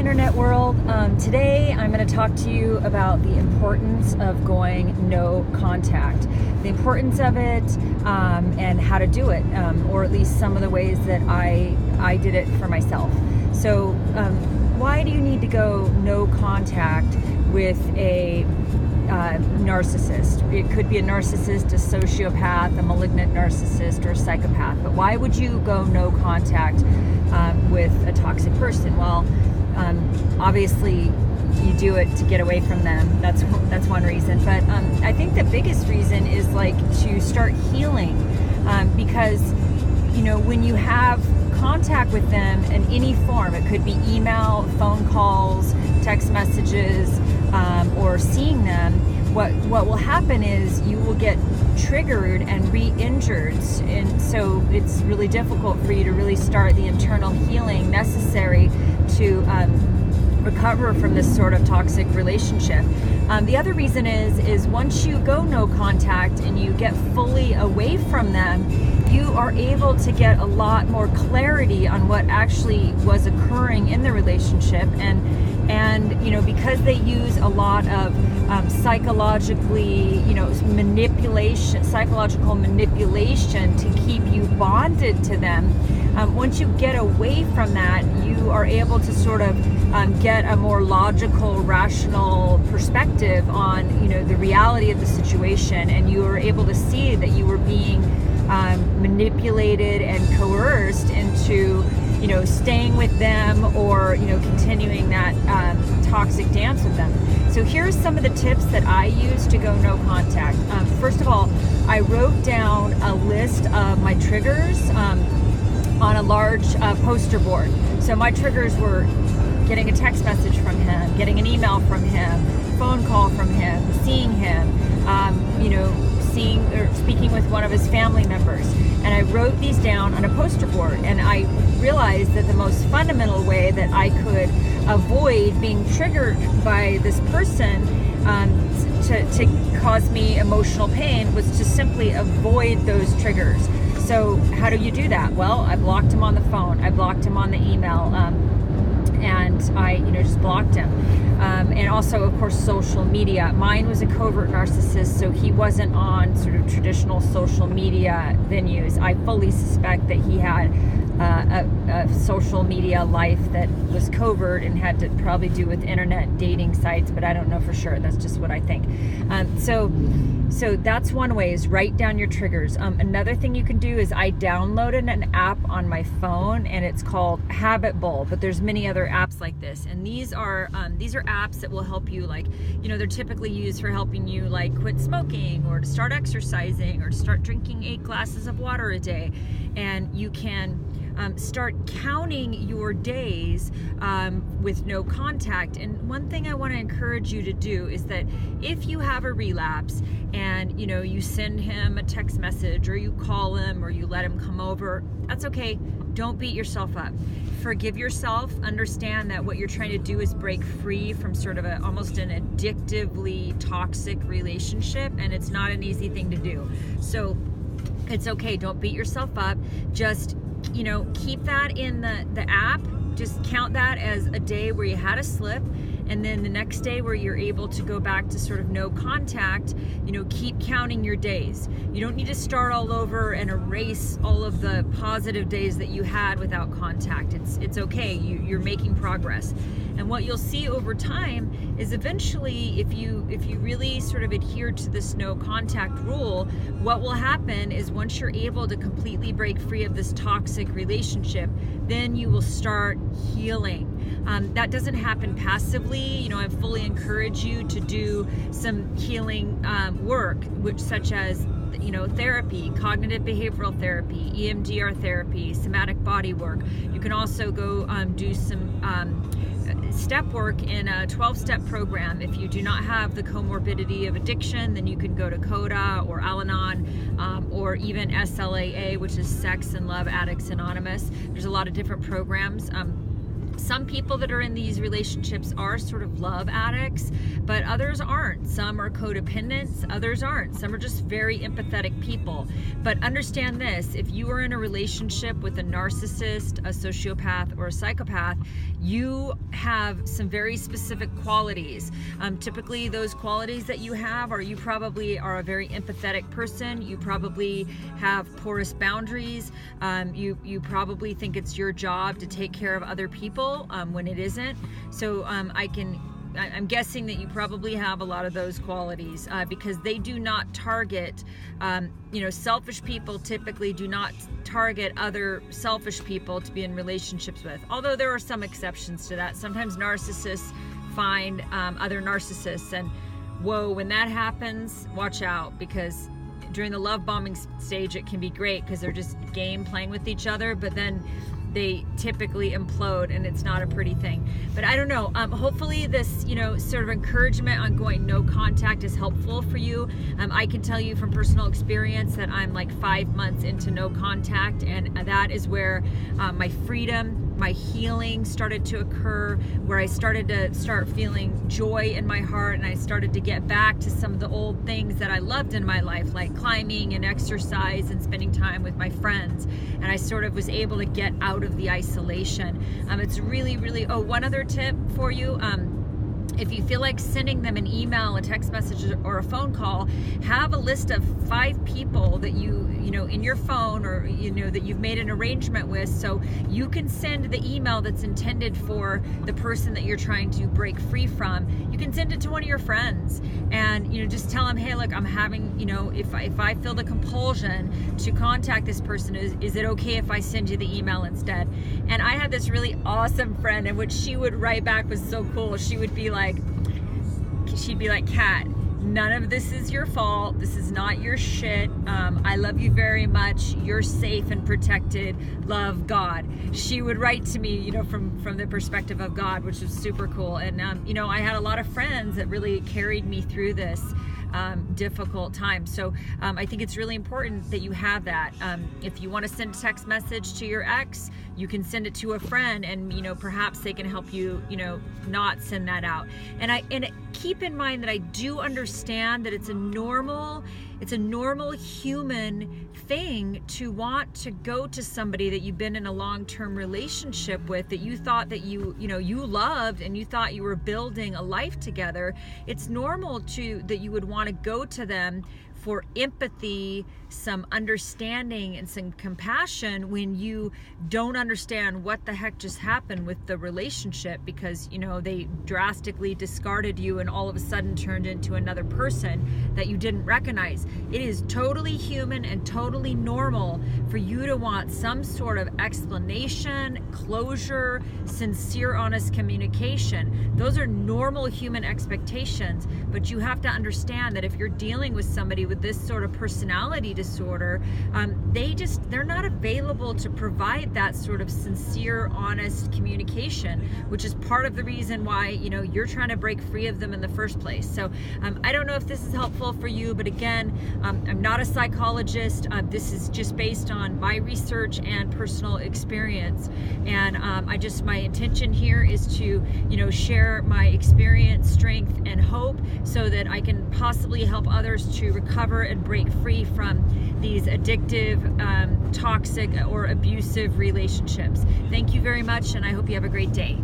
internet world. Today I'm going to talk to you about the importance of going no contact, the importance of it, and how to do it, or at least some of the ways that I did it for myself. So why do you need to go no contact with a narcissist? It could be a narcissist, a sociopath, a malignant narcissist, or a psychopath. But why would you go no contact with a toxic person? Well, obviously you do it to get away from them. That's one reason. But I think the biggest reason is like to start healing, because when you have contact with them in any form, it could be email, phone calls, text messages, or seeing them, what will happen is you will get triggered and re-injured, and so it's really difficult for you to really start the internal healing necessary to recover from this sort of toxic relationship. The other reason is once you go no contact and you get fully away from them, you are able to get a lot more clarity on what actually was occurring in the relationship, and because they use a lot of psychological manipulation to keep you bonded to them. Once you get away from that, you are able to sort of get a more logical, rational perspective on the reality of the situation, and you are able to see that you were being manipulated and coerced into staying with them, or continuing that toxic dance with them. So here's some of the tips that I use to go no contact. First of all, I wrote down a list of my triggers on a large poster board. So my triggers were getting a text message from him, getting an email from him, phone call from him, seeing him, seeing or speaking with one of his family members. And I wrote these down on a poster board, and I realized that the most fundamental way that I could avoid being triggered by this person to cause me emotional pain was to simply avoid those triggers. So how do you do that? Well, I blocked him on the phone, I blocked him on the email, and I just blocked him. And also, of course, social media. Mine was a covert narcissist, so he wasn't on sort of traditional social media venues. I fully suspect that he had a social media life that was covert and had to probably do with internet dating sites, but I don't know for sure. That's just what I think. So that's one way, is write down your triggers. Another thing you can do is I downloaded an app on my phone, and it's called Habit Bowl, but there's many other apps like this. And these are apps that will help you, they're typically used for helping you quit smoking, or to start exercising, or to start drinking 8 glasses of water a day. And you can start counting your days with no contact. And one thing I want to encourage you to do is that if you have a relapse and you send him a text message, or you call him, or you let him come over, that's okay. Don't beat yourself up. Forgive yourself. Understand that what you're trying to do is break free from sort of almost an addictively toxic relationship, and it's not an easy thing to do. So it's okay. Don't beat yourself up. Just keep that in the app. Just count that as a day where you had a slip, and then the next day where you're able to go back to sort of no contact, keep counting your days. You don't need to start all over and erase all of the positive days that you had without contact. It's okay. You're making progress. And what you'll see over time is eventually, if you really sort of adhere to this no contact rule, what will happen is once you're able to completely break free of this toxic relationship, then you will start healing. That doesn't happen passively. I fully encourage you to do some healing work, such as therapy, cognitive behavioral therapy, EMDR therapy, somatic body work. You can also go do some step work in a 12-step program. If you do not have the comorbidity of addiction, then you can go to CODA or Al-Anon, or even SLAA, which is Sex and Love Addicts Anonymous. There's a lot of different programs. Some people that are in these relationships are sort of love addicts, but others aren't. Some are codependents, others aren't. Some are just very empathetic people. But understand this, if you are in a relationship with a narcissist, a sociopath, or a psychopath, you have some very specific qualities. Typically those qualities that you have are, you probably are a very empathetic person. You probably have porous boundaries. You probably think it's your job to take care of other people when it isn't. So I'm guessing that you probably have a lot of those qualities because they do not target, selfish people typically do not target other selfish people to be in relationships with. Although there are some exceptions to that. Sometimes narcissists find other narcissists, and whoa, when that happens, watch out, because during the love bombing stage it can be great because they're just playing with each other, but then they typically implode and it's not a pretty thing. But I don't know, hopefully this sort of encouragement on going no contact is helpful for you. I can tell you from personal experience that I'm like 5 months into no contact, and that is where my freedom, my healing started to occur, where I started to feeling joy in my heart, and I started to get back to some of the old things that I loved in my life, like climbing and exercise and spending time with my friends. And I sort of was able to get out of the isolation. It's really, really, one other tip for you. If you feel like sending them an email, a text message, or a phone call, have a list of 5 people that you in your phone, or that you've made an arrangement with, so you can send the email that's intended for the person that you're trying to break free from. You can send it to one of your friends, and just tell them, hey, look, I'm having, if I feel the compulsion to contact this person, is it okay if I send you the email instead? And I had this really awesome friend, and what she would write back was so cool. She would be like, Kat, none of this is your fault. This is not your shit. I love you very much. You're safe and protected. Love, God. She would write to me, from the perspective of God, which was super cool. And, I had a lot of friends that really carried me through this difficult time. So I think it's really important that you have that. If you want to send a text message to your ex, you can send it to a friend, and perhaps they can help you not send that out. And keep in mind that I do understand that it's a normal human thing to want to go to somebody that you've been in a long-term relationship with, that you thought that you loved, and you thought you were building a life together. It's normal that you would want to go to them for empathy, some understanding, and some compassion when you don't understand what the heck just happened with the relationship, because they drastically discarded you and all of a sudden turned into another person that you didn't recognize. It is totally human and totally normal for you to want some sort of explanation, closure, sincere, honest communication. Not are normal human expectations, but you have to understand that if you're dealing with somebody with this sort of personality disorder, they're not available to provide that sort of sincere, honest communication, which is part of the reason why you're trying to break free of them in the first place. So I don't know if this is helpful for you, but again, I'm not a psychologist. This is just based on my research and personal experience, and my intention here is to share my experience, strength, and hope, so that I can possibly help others to recover and break free from these addictive, toxic, or abusive relationships. Thank you very much, and I hope you have a great day.